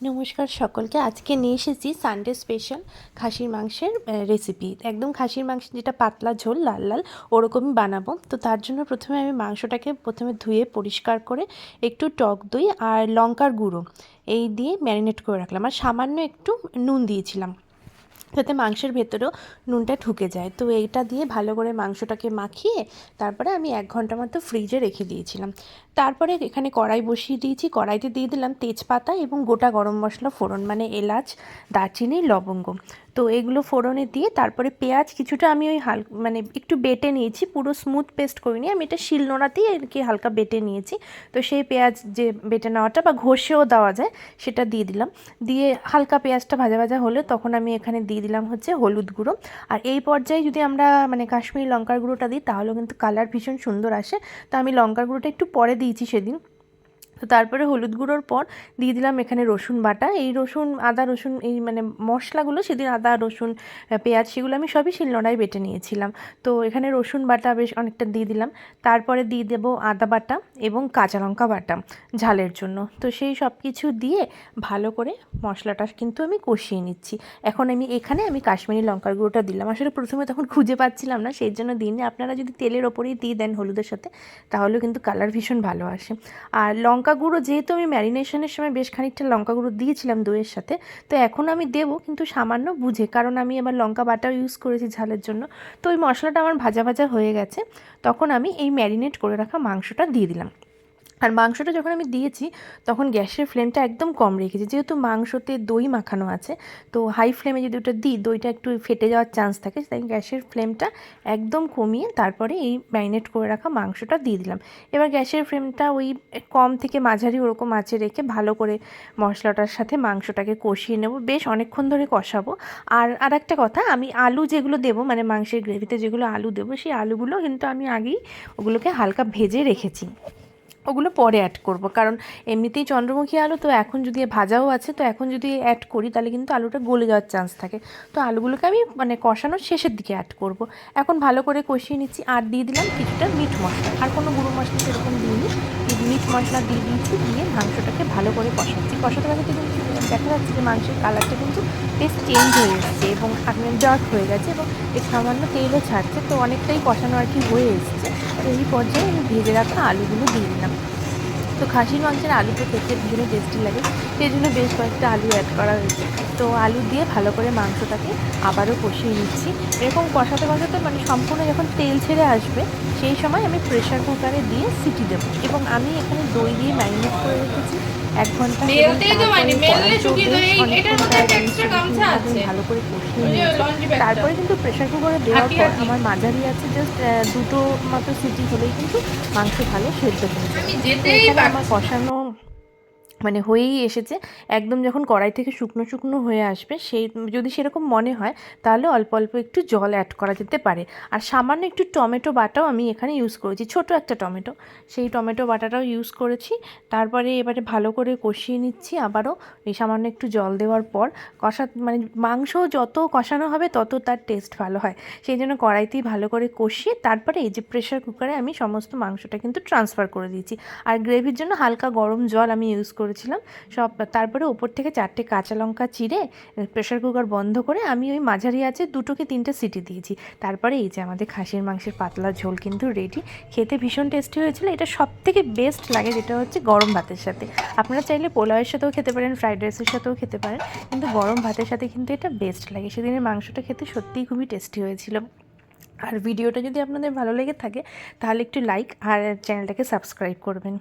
নমস্কার সকলকে। আজকে নিয়ে এসেছি সানডে স্পেশাল খাসির মাংসের রেসিপি। একদম খাসির মাংস যেটা পাতলা ঝোল লাল লাল ওরকমই বানাবো। তো তার জন্য প্রথমে আমি মাংসটাকে ধুয়ে পরিষ্কার করে একটু টক দই আর লঙ্কার গুঁড়ো এই দিয়ে ম্যারিনেট করে রাখলাম, আর সামান্য একটু নুন দিয়েছিলাম যাতে মাংসের ভেতরেও নুনটা ঢুকে যায়। তো এইটা দিয়ে ভালো করে মাংসটাকে মাখিয়ে তারপরে আমি 1 ঘন্টা মতো ফ্রিজে রেখে দিয়েছিলাম। তারপরে এখানে কড়াই বসিয়ে দিয়েছি, কড়াইতে দিয়ে দিলাম তেজপাতা এবং গোটা গরম মশলা ফোড়ন, মানে এলাচ, দারচিনি, লবঙ্গ। তো এগুলো ফোড়নে দিয়ে তারপরে পেঁয়াজ কিছুটা আমি ওই মানে একটু বেটে নিয়েছি, পুরো স্মুথ পেস্ট করিনি, আমি এটা শিলনোড়াতেই আর কি হালকা বেটে নিয়েছি। তো সেই পেঁয়াজ যে বেটে নেওয়াটা বা ঘষেও দেওয়া যায় সেটা দিয়ে দিলাম। দিয়ে হালকা পেঁয়াজটা ভাজা ভাজা হলে তখন আমি এখানে দিয়ে দিলাম হচ্ছে হলুদ গুঁড়ো। আর এই পর্যায়ে যদি আমরা মানে কাশ্মীরি লঙ্কার গুঁড়োটা দিই তাহলেও কিন্তু কালার ভীষণ সুন্দর আসে। তো আমি লঙ্কার গুঁড়োটা একটু পরে দিয়েছি সেদিন। তো তারপরে হলুদ গুঁড়োর পর দিয়ে দিলাম এখানে রসুন বাটা। এই রসুন আদা রসুন এই মানে মশলাগুলো সেদিন আদা রসুন পেঁয়াজ সেগুলো আমি সবই শিলনোড়ায় বেটে নিয়েছিলাম। তো এখানে রসুন বাটা বেশ অনেকটা দিয়ে দিলাম। তারপরে দিয়ে দেবো আদা বাটা এবং কাঁচা লঙ্কা বাটা ঝালের জন্য। তো সেই সব কিছু দিয়ে ভালো করে মশলাটা কিন্তু আমি কষিয়ে নিচ্ছি। এখন আমি কাশ্মীরি লঙ্কার গুঁড়োটা দিলাম। আসলে প্রথমে তখন খুঁজে পাচ্ছিলাম না, সেই জন্য দিইনি। আপনারা যদি তেলের ওপরেই দিয়ে দেন হলুদের সাথে তাহলেও কিন্তু কালার ভীষণ ভালো আসে। আর লঙ্কা গুঁড়ো যেহেতু আমি ম্যারিনেশনের সময় বেশ খানিকটা লঙ্কা গুঁড়ো দিয়েছিলাম দইয়ের সাথে, তো এখন আমি দেবো কিন্তু সামান্য বুঝে, কারণ আমি আবার লঙ্কা বাটাও ইউজ করেছি ঝালের জন্য। তো ওই মশলাটা আমার ভাজা ভাজা হয়ে গেছে, তখন আমি এই ম্যারিনেট করে রাখা মাংসটা দিয়ে দিলাম। আর মাংসটা যখন আমি দিয়েছি তখন গ্যাসের ফ্লেমটা একদম কম রেখেছি, যেহেতু মাংসতে দই মাখানো আছে। তো হাই ফ্লেমে যদি ওটা দিই দইটা একটু ফেটে যাওয়ার চান্স থাকে, তাই গ্যাসের ফ্লেমটা একদম কমিয়ে তারপরে এই ম্যারিনেট করে রাখা মাংসটা দিয়ে দিলাম। এবার গ্যাসের ফ্লেমটা ওই কম থেকে মাঝারি ওরকম আঁচে রেখে ভালো করে মশলাটার সাথে মাংসটাকে কষিয়ে নেব, বেশ অনেকক্ষণ ধরে কষাবো। আর একটা কথা, আমি আলু যেগুলো দেবো মানে মাংসের গ্রেভিতে যেগুলো আলু দেবো সেই আলুগুলো কিন্তু আমি আগেই ওগুলোকে হালকা ভেজে রেখেছি, ওগুলো পরে অ্যাড করব। কারণ এমনিতেই চন্দ্রমুখী আলু তো এখন যদি ভাজাও আছে, তো এখন যদি অ্যাড করি তাহলে কিন্তু আলুটা গলে যাওয়ার চান্স থাকে। তো আলুগুলোকে আমি মানে কষানোর শেষের দিকে অ্যাড করব। এখন ভালো করে কষিয়ে নিচ্ছি, আর দিয়ে দিলাম কিছুটা মিট মশলা, আর কোনো গুঁড়ো মশলা সেরকম দিইনি। মিট মশলা দিয়ে দিয়েছি, দিয়ে মাংসটাকে ভালো করে কষাচ্ছি। কষাতে কষাতে কিন্তু দেখা যাচ্ছে যে মাংসের কালারটা কিন্তু বেশ চেঞ্জ হয়ে এসছে এবং ডার্ক হয়ে গেছে এবং এর সামান্য তেলও ছাড়ছে। তো অনেকটাই কষানো আর কি হয়ে এসছে। তো এই পর্যায়ে আমি ভেজে রাখা আলুগুলো দিয়ে দিলাম। তো খাসির মাংসের আলু তো খেতে ভীষণই টেস্টি লাগে, সেই জন্য বেশ কয়েকটা আলু অ্যাড করা হয়েছে। তো আলু দিয়ে ভালো করে মাংসটাকে আবারও কষিয়ে নিচ্ছি। এরকম কষাতে কষাতে মানে সম্পূর্ণ যখন তেল ছেড়ে আসবে সেই সময় আমি প্রেশার কুকারে দিয়ে সিটি দেবো। এবং আমি এখানে দই দিয়ে ম্যারিনেট করে রেখেছি 1 ঘন্টা, এবং তারপরে কড়াইতেও বেশ অনেকক্ষণ প্রায় 20 থেকে 30 মিনিট মতন ভালো করে কষিয়ে নিয়েছি। তারপরে কিন্তু প্রেশার কুকারে দেওয়ার পর আমার মাঝারি আছে জাস্ট দুটো মতো সিটি হলেই কিন্তু মাংস ভালো সেদ্ধ হয়ে যায়। তো এখানে আমার কষানো মানে হয়েই এসেছে। একদম যখন কড়াই থেকে শুকনো শুকনো হয়ে আসবে সেই যদি সেরকম মনে হয় তাহলে অল্প অল্প একটু জল অ্যাড করা যেতে পারে। আর সামান্য একটু টমেটো বাটাও আমি এখানে ইউজ করেছি, ছোট একটা টমেটো, সেই টমেটো বাটাটাও ইউজ করেছি। তারপরে এবারে ভালো করে কষিয়ে নিচ্ছি আবারও এই সামান্য একটু জল দেওয়ার পর। মানে মাংস যত কষানো হবে তত তার টেস্ট ভালো হয়, সেই জন্য কড়াইতেই ভালো করে কষিয়ে তারপরে এই যে প্রেশার কুকারে আমি সমস্ত মাংসটা কিন্তু ট্রান্সফার করে দিয়েছি। আর গ্রেভির জন্য হালকা গরম জল আমি ইউজ করেছিলাম সব। তারপরে ওপর থেকে 4টে কাঁচা লঙ্কা চিড়ে প্রেশার কুকার বন্ধ করে আমি ওই মাঝারি আছে 2 কি 3টে সিটি দিয়েছি। তারপরে এই যে আমাদের খাসির মাংসের পাতলা ঝোল কিন্তু রেডি। খেতে ভীষণ টেস্টি হয়েছিল। এটা সবথেকে বেস্ট লাগে যেটা হচ্ছে গরম ভাতের সাথে। আপনারা চাইলে পোলাওয়ের সাথেও খেতে পারেন, ফ্রাইড রাইসের সাথেও খেতে পারেন, কিন্তু গরম ভাতের সাথে কিন্তু এটা বেস্ট লাগে। সেদিনের মাংসটা খেতে সত্যিই খুবই টেস্টি হয়েছিল। আর ভিডিওটা যদি আপনাদের ভালো লেগে থাকে তাহলে একটু লাইক আর চ্যানেলটাকে সাবস্ক্রাইব করবেন।